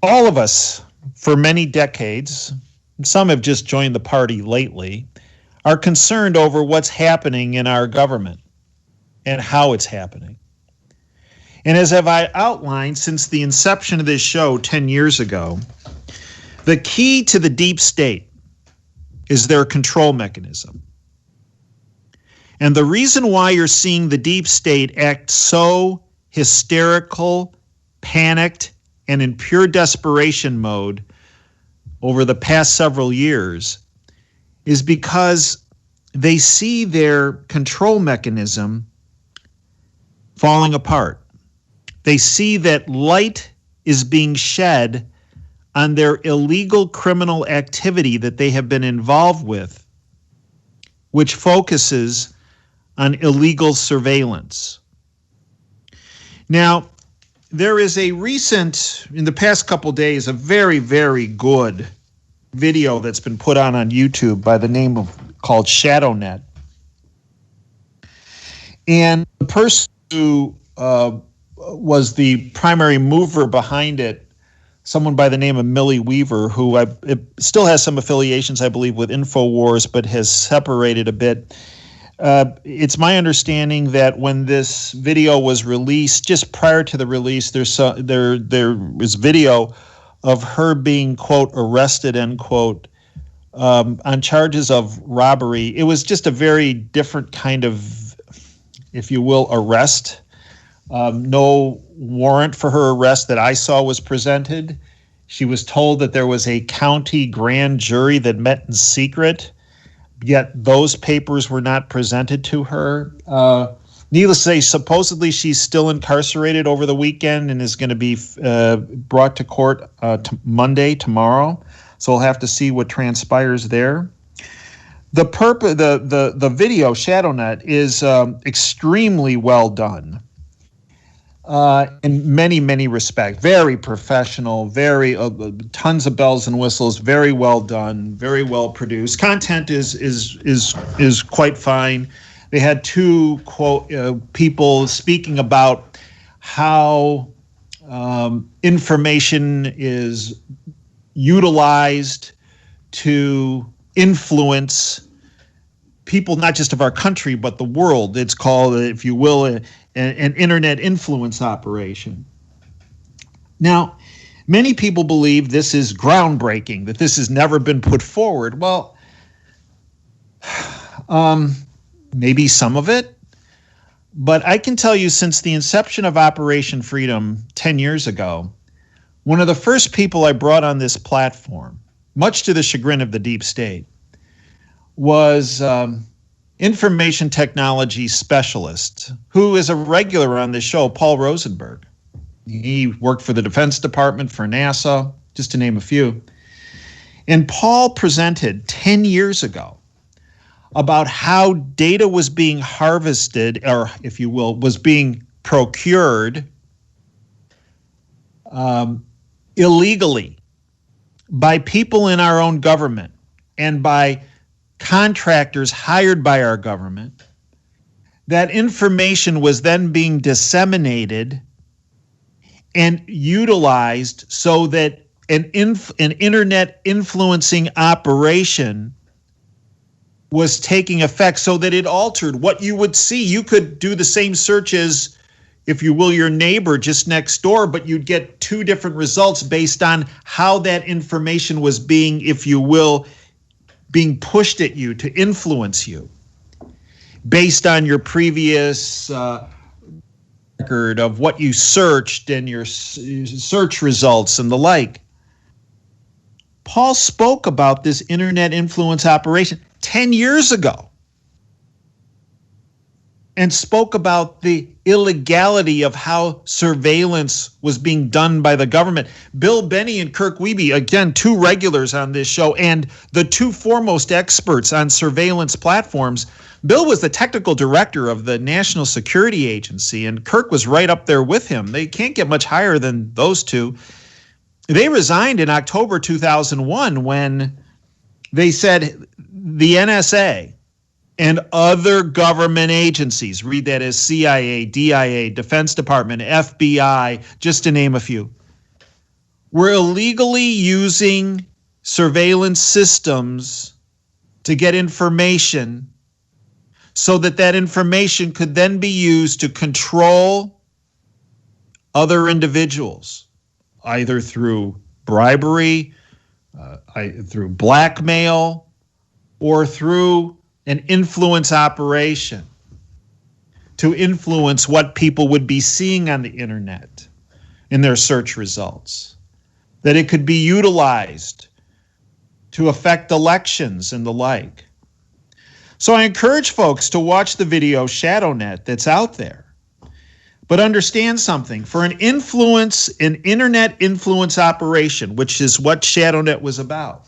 All of us, for many decades, some have just joined the party lately, are concerned over what's happening in our government and how it's happening. And as I've outlined since the inception of this show 10 years ago, the key to the deep state is their control mechanism. And the reason why you're seeing the deep state act so hysterical, panicked, and in pure desperation mode over the past several years is because they see their control mechanism falling apart. They see that light is being shed on their illegal criminal activity that they have been involved with, which focuses on illegal surveillance. Now, there is a recent, in the past couple days, a very, very good video that's been put on YouTube by the name of called ShadowNet. And the person who was the primary mover behind it, someone by the name of Millie Weaver, who still has some affiliations, I believe, with InfoWars, but has separated a bit. It's my understanding that when this video was released, just prior to the release, there was video of her being, quote, arrested, end quote, on charges of robbery. It was just a very different kind of, if you will, arrest. No warrant for her arrest that I saw was presented. She was told that there was a county grand jury that met in secret, yet those papers were not presented to her. Needless to say, supposedly she's still incarcerated over the weekend and is going to be brought to court Monday, tomorrow. So we'll have to see what transpires there. The video, ShadowNet, is extremely well done in many, many respects. Very professional, very tons of bells and whistles, very well done, very well produced. Content is quite fine. They had two people speaking about how information is utilized to influence people, not just of our country, but the world. It's called, if you will, an internet influence operation. Now, many people believe this is groundbreaking, that this has never been put forward. Well, maybe some of it, but I can tell you since the inception of Operation Freedom 10 years ago, one of the first people I brought on this platform, much to the chagrin of the deep state, was information technology specialist who is a regular on this show, Paul Rosenberg. He worked for the Defense Department, for NASA, just to name a few. And Paul presented 10 years ago about how data was being harvested, or if you will, was being procured illegally by people in our own government and by contractors hired by our government. That information was then being disseminated and utilized so that an internet influencing operation was taking effect, so that it altered what you would see. You could do the same search as, if you will, your neighbor just next door, but you'd get two different results based on how that information was being, if you will, being pushed at you to influence you based on your previous record of what you searched and your search results and the like. Paul spoke about this internet influence operation 10 years ago and spoke about the illegality of how surveillance was being done by the government. Bill Benny and Kirk Wiebe, again, two regulars on this show and the two foremost experts on surveillance platforms. Bill was the technical director of the National Security Agency, and Kirk was right up there with him. They can't get much higher than those two. They resigned in October 2001 when they said the NSA and other government agencies, read that as CIA, DIA, Defense Department, FBI, just to name a few, were illegally using surveillance systems to get information so that that information could then be used to control other individuals, either through bribery, through blackmail, or through an influence operation to influence what people would be seeing on the internet in their search results. That it could be utilized to affect elections and the like. So I encourage folks to watch the video ShadowNet that's out there. But understand something, for an internet influence operation, which is what ShadowNet was about,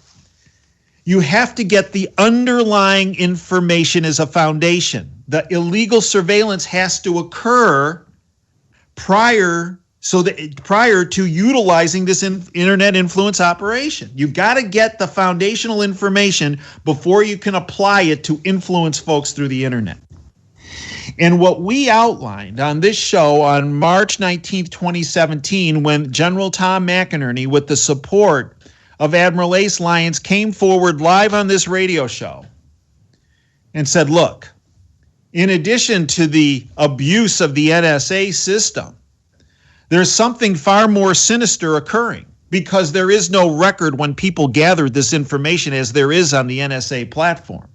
you have to get the underlying information as a foundation. The illegal surveillance has to occur prior to utilizing this internet influence operation. You've got to get the foundational information before you can apply it to influence folks through the internet. And what we outlined on this show on March 19th, 2017, when General Tom McInerney, with the support of Admiral Ace Lyons, came forward live on this radio show and said, look, in addition to the abuse of the NSA system, there's something far more sinister occurring, because there is no record when people gathered this information as there is on the NSA platform.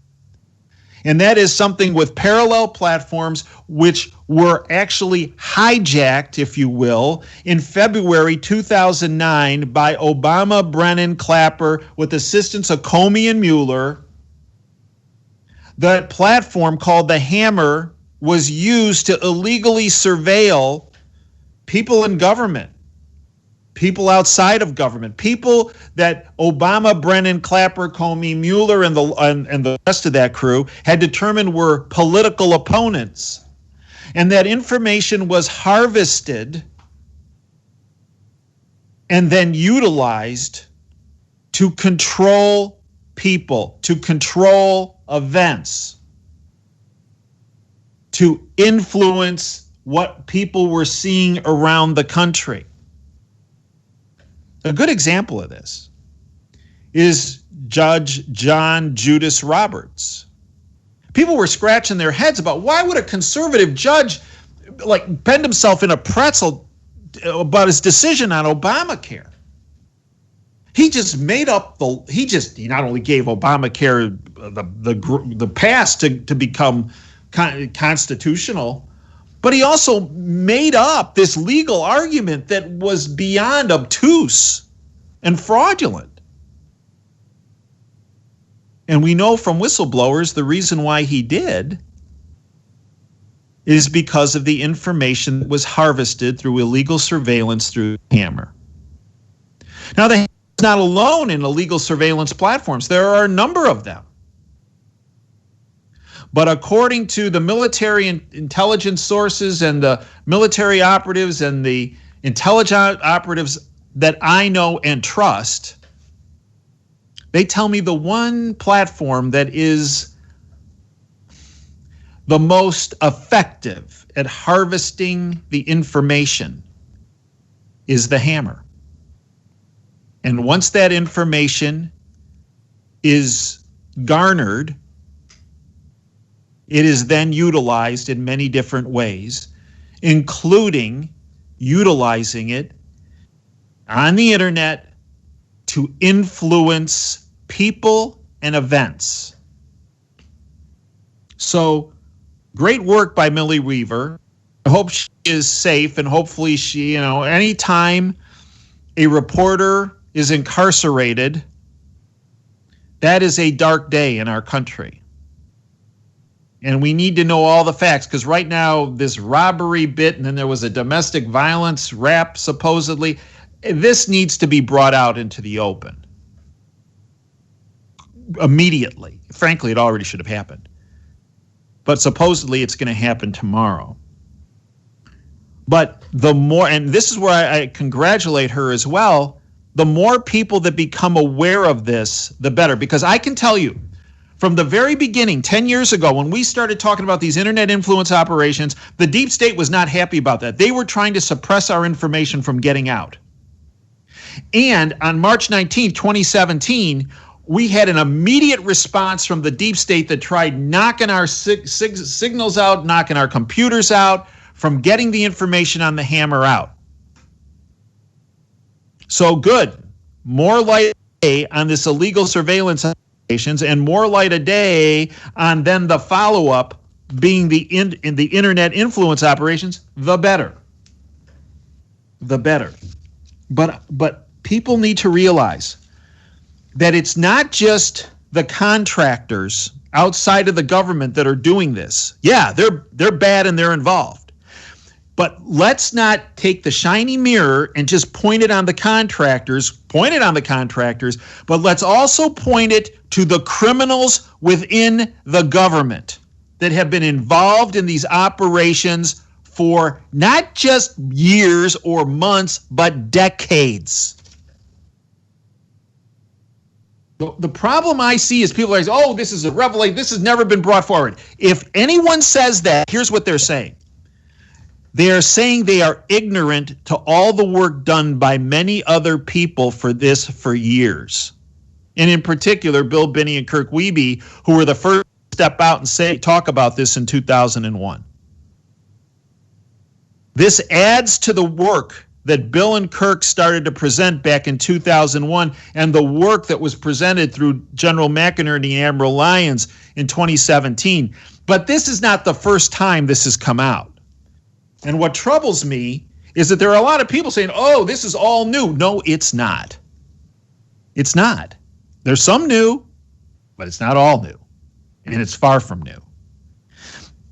And that is something with parallel platforms which were actually hijacked, if you will, in February 2009 by Obama, Brennan, Clapper, with assistance of Comey and Mueller. That platform called the HAMR was used to illegally surveil people in government, people outside of government, people that Obama, Brennan, Clapper, Comey, Mueller, and the rest of that crew had determined were political opponents. And that information was harvested and then utilized to control people, to control events, to influence what people were seeing around the country. A good example of this is Judge John Judas Roberts. People were scratching their heads about why would a conservative judge bend himself in a pretzel about his decision on Obamacare. He just made up he not only gave Obamacare the pass to become constitutional, but he also made up this legal argument that was beyond obtuse and fraudulent. And we know from whistleblowers the reason why he did is because of the information that was harvested through illegal surveillance through HAMR. Now, the HAMR is not alone in illegal surveillance platforms. There are a number of them. But according to the military intelligence sources and the military operatives and the intelligence operatives that I know and trust, they tell me the one platform that is the most effective at harvesting the information is the HAMR. And once that information is garnered, it is then utilized in many different ways, including utilizing it on the internet to influence people and events. So, great work by Millie Weaver. I hope she is safe, and hopefully she, anytime a reporter is incarcerated, that is a dark day in our country. And we need to know all the facts, because right now this robbery bit, and then there was a domestic violence rap supposedly. This needs to be brought out into the open immediately. Frankly, it already should have happened. But supposedly it's going to happen tomorrow. But the more, and this is where I congratulate her as well, the more people that become aware of this, the better. Because I can tell you, from the very beginning, 10 years ago, when we started talking about these internet influence operations, the deep state was not happy about that. They were trying to suppress our information from getting out. And on March 19, 2017, we had an immediate response from the deep state that tried knocking our signals out, knocking our computers out, from getting the information on the HAMR out. So good. More light on this illegal surveillance operations, and more light a day on then the follow-up being the internet influence operations, the better. The better. But people need to realize that it's not just the contractors outside of the government that are doing this. Yeah, they're bad and they're involved. But let's not take the shiny mirror and just point it on the contractors, but let's also point it to the criminals within the government that have been involved in these operations for not just years or months, but decades. The problem I see is people are saying, oh, this is a revelation, this has never been brought forward. If anyone says that, here's what they're saying. They are saying they are ignorant to all the work done by many other people for this for years. And in particular, Bill Binney and Kirk Wiebe, who were the first to step out and talk about this in 2001. This adds to the work that Bill and Kirk started to present back in 2001 and the work that was presented through General McInerney and Admiral Lyons in 2017. But this is not the first time this has come out. And what troubles me is that there are a lot of people saying, oh, this is all new. No, it's not. It's not. There's some new, but it's not all new. And it's far from new.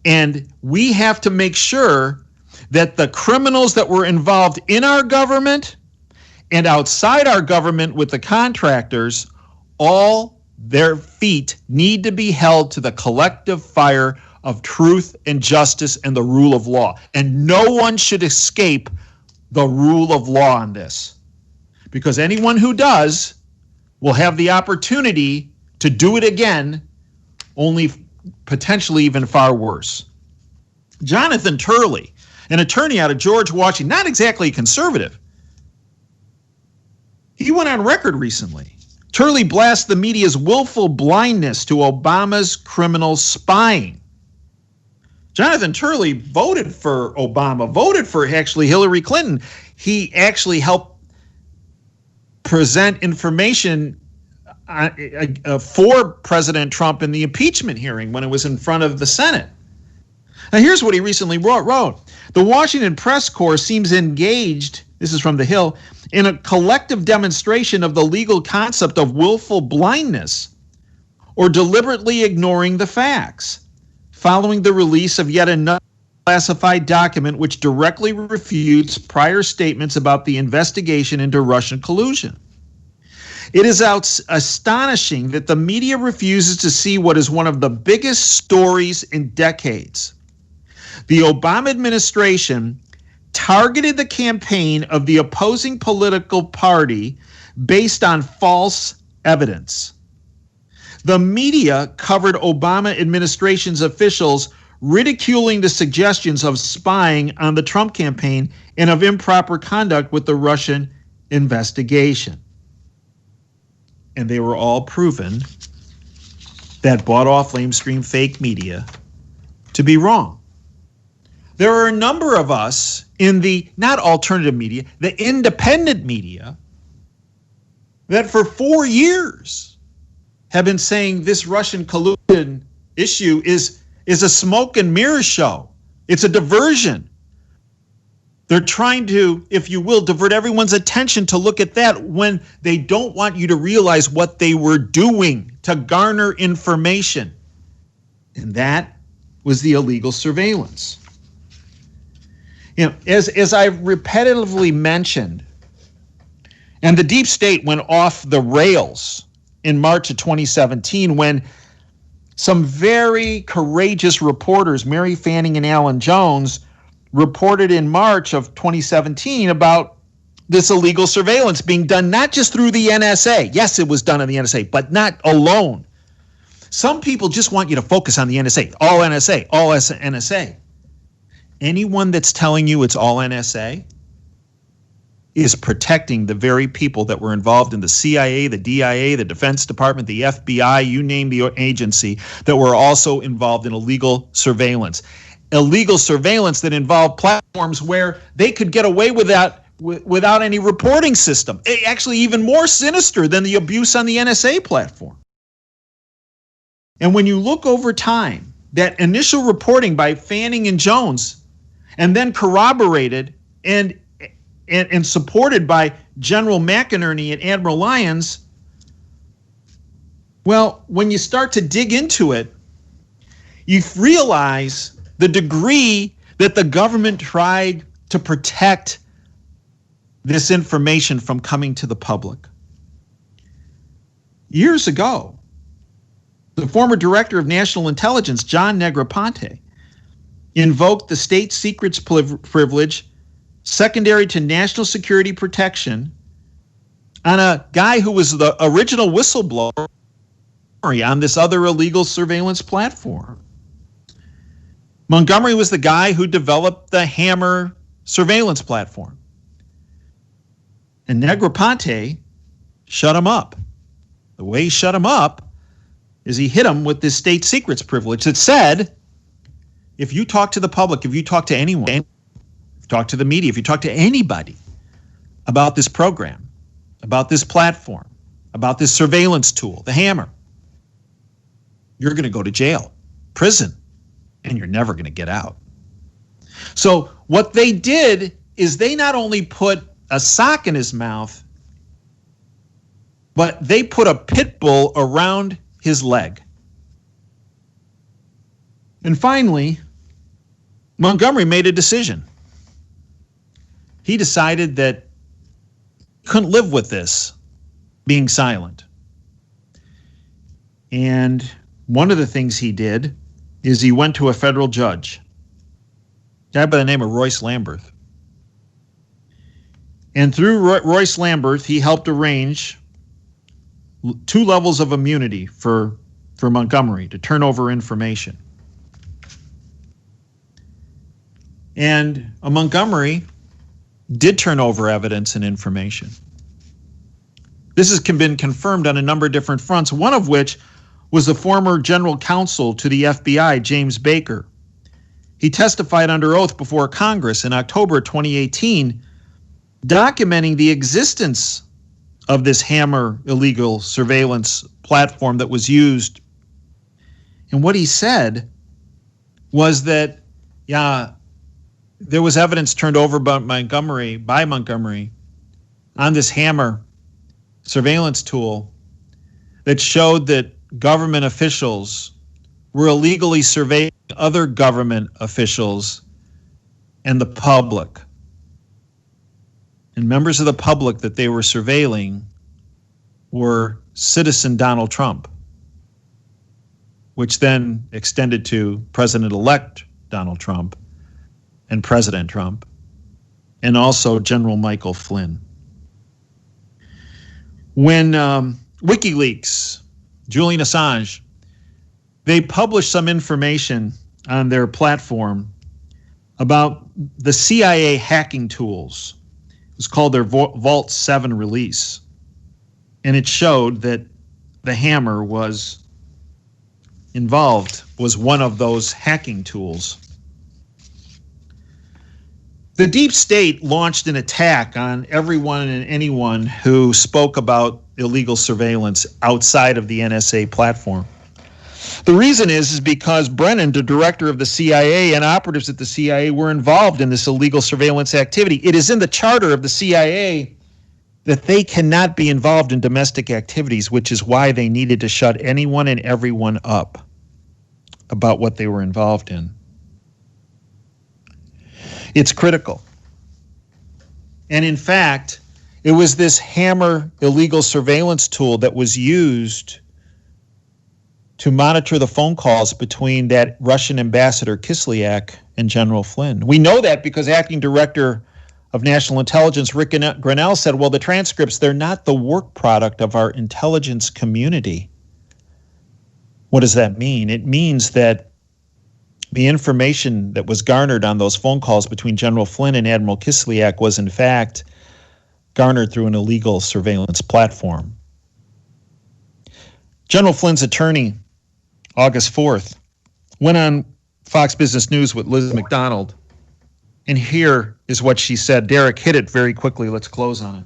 And we have to make sure that the criminals that were involved in our government and outside our government with the contractors, all their feet need to be held to the collective fire of truth and justice and the rule of law. And no one should escape the rule of law on this. Because anyone who does will have the opportunity to do it again, only potentially even far worse. Jonathan Turley, an attorney out of George, Washington, not exactly conservative, he went on record recently. Turley blasts the media's willful blindness to Obama's criminal spying. Jonathan Turley voted for Obama, voted for actually Hillary Clinton. He actually helped present information for President Trump in the impeachment hearing when it was in front of the Senate. Now, here's what he recently wrote. The Washington press corps seems engaged, this is from The Hill, in a collective demonstration of the legal concept of willful blindness or deliberately ignoring the facts, following the release of yet another classified document which directly refutes prior statements about the investigation into Russian collusion. It is astonishing that the media refuses to see what is one of the biggest stories in decades. The Obama administration targeted the campaign of the opposing political party based on false evidence. The media covered Obama administration's officials ridiculing the suggestions of spying on the Trump campaign and of improper conduct with the Russian investigation. And they were all proven, that bought-off, lamestream fake media, to be wrong. There are a number of us in the, not alternative media, the independent media, that for 4 years have been saying this Russian collusion issue is a smoke and mirror show. It's a diversion. They're trying to, if you will, divert everyone's attention to look at that when they don't want you to realize what they were doing to garner information. And that was the illegal surveillance. You know, as I repetitively mentioned, and the deep state went off the rails in March of 2017 when some very courageous reporters, Mary Fanning and Alan Jones, reported in March of 2017 about this illegal surveillance being done not just through the NSA. Yes, it was done on the NSA, but not alone. Some people just want you to focus on the NSA, all NSA, all NSA. Anyone that's telling you it's all NSA is protecting the very people that were involved in the CIA, the DIA, the Defense Department, the FBI, you name the agency, that were also involved in illegal surveillance. Illegal surveillance that involved platforms where they could get away with that without any reporting system. Actually, even more sinister than the abuse on the NSA platform. And when you look over time, that initial reporting by Fanning and Jones, and then corroborated and supported by General McInerney and Admiral Lyons, well, when you start to dig into it, you realize the degree that the government tried to protect this information from coming to the public. Years ago, the former director of national intelligence, John Negroponte, invoked the state secrets privilege secondary to national security protection on a guy who was the original whistleblower on this other illegal surveillance platform. Montgomery was the guy who developed the HAMR surveillance platform. And Negroponte shut him up. The way he shut him up is he hit him with this state secrets privilege that said, if you talk to the public, if you talk to anyone, if you talk to the media, if you talk to anybody about this program, about this platform, about this surveillance tool, the HAMR, you're going to go to jail, prison, and you're never going to get out. So what they did is they not only put a sock in his mouth, but they put a pit bull around his leg. And finally, Montgomery made a decision. He decided that he couldn't live with this being silent. And one of the things he did is he went to a federal judge, a guy by the name of Royce Lamberth. And through Royce Lamberth, he helped arrange 2 levels of immunity for Montgomery to turn over information. And Montgomery did turn over evidence and information. This has been confirmed on a number of different fronts, one of which was the former general counsel to the FBI, James Baker. He testified under oath before Congress in October 2018, documenting the existence of this HAMR illegal surveillance platform that was used. And what he said was that, there was evidence turned over by Montgomery on this HAMR surveillance tool that showed that government officials were illegally surveilling other government officials and the public. And members of the public that they were surveilling were citizen Donald Trump, which then extended to President-elect Donald Trump and President Trump, and also General Michael Flynn. When WikiLeaks, Julian Assange, they published some information on their platform about the CIA hacking tools. It was called their Vault 7 release. And it showed that the HAMR was involved, was one of those hacking tools. The deep state launched an attack on everyone and anyone who spoke about illegal surveillance outside of the NSA platform. The reason is because Brennan, the director of the CIA, and operatives at the CIA were involved in this illegal surveillance activity. It is in the charter of the CIA that they cannot be involved in domestic activities, which is why they needed to shut anyone and everyone up about what they were involved in. It's critical. And in fact, it was this HAMR illegal surveillance tool that was used to monitor the phone calls between that Russian ambassador Kislyak and General Flynn. We know that because acting director of National Intelligence Rick Grenell said, well, the transcripts, they're not the work product of our intelligence community. What does that mean? It means that the information that was garnered on those phone calls between General Flynn and Admiral Kislyak was in fact garnered through an illegal surveillance platform. General Flynn's attorney, August 4th, went on Fox Business News with Liz McDonald, and here is what she said. Derek, hit it very quickly. Let's close on it.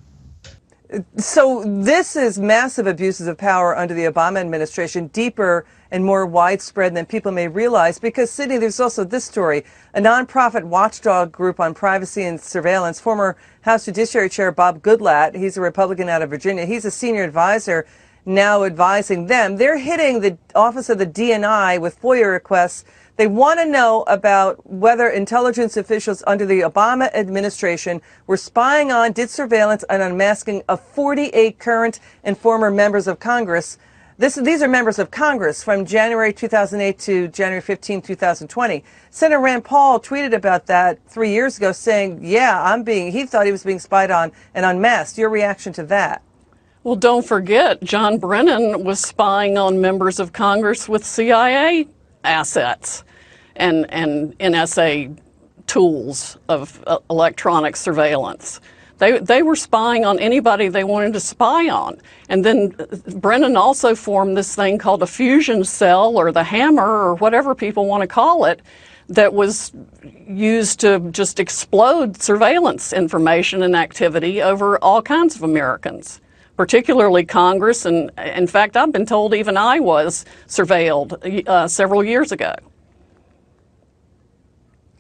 So this is massive abuses of power under the Obama administration, deeper and more widespread than people may realize. Because, Sydney, there's also this story. A nonprofit watchdog group on privacy and surveillance, former House Judiciary Chair Bob Goodlatte, he's a Republican out of Virginia. He's a senior advisor now advising them. They're hitting the Office of the DNI with FOIA requests. They want to know about whether intelligence officials under the Obama administration were spying on, did surveillance, and unmasking of 48 current and former members of Congress. These are members of Congress from January 2008 to January 15, 2020. Senator Rand Paul tweeted about that 3 years ago saying, yeah, he thought he was being spied on and unmasked. Your reaction to that? Well, don't forget, John Brennan was spying on members of Congress with CIA assets and NSA tools of electronic surveillance. They were spying on anybody they wanted to spy on. And then Brennan also formed this thing called a fusion cell, or the HAMR, or whatever people want to call it, that was used to just explode surveillance information and activity over all kinds of Americans, particularly Congress. And in fact, I've been told even I was surveilled several years ago.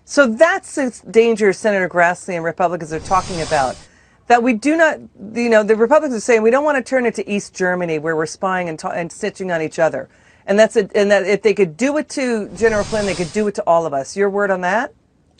So that's the danger Senator Grassley and Republicans are talking about. That we do not, the Republicans are saying we don't want to turn it to East Germany where we're spying and snitching on each other. And that if they could do it to General Flynn, they could do it to all of us. Your word on that?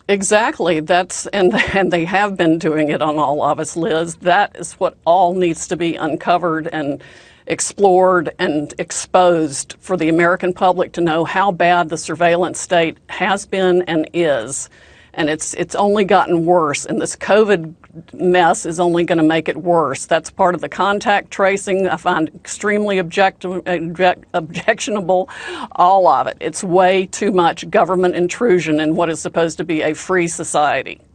Exactly. And they have been doing it on all of us, Liz. That is what all needs to be uncovered and explored and exposed for the American public to know how bad the surveillance state has been and is. And it's only gotten worse, and this COVID mess is only going to make it worse. That's part of the contact tracing I find extremely objectionable, all of it. It's way too much government intrusion in what is supposed to be a free society.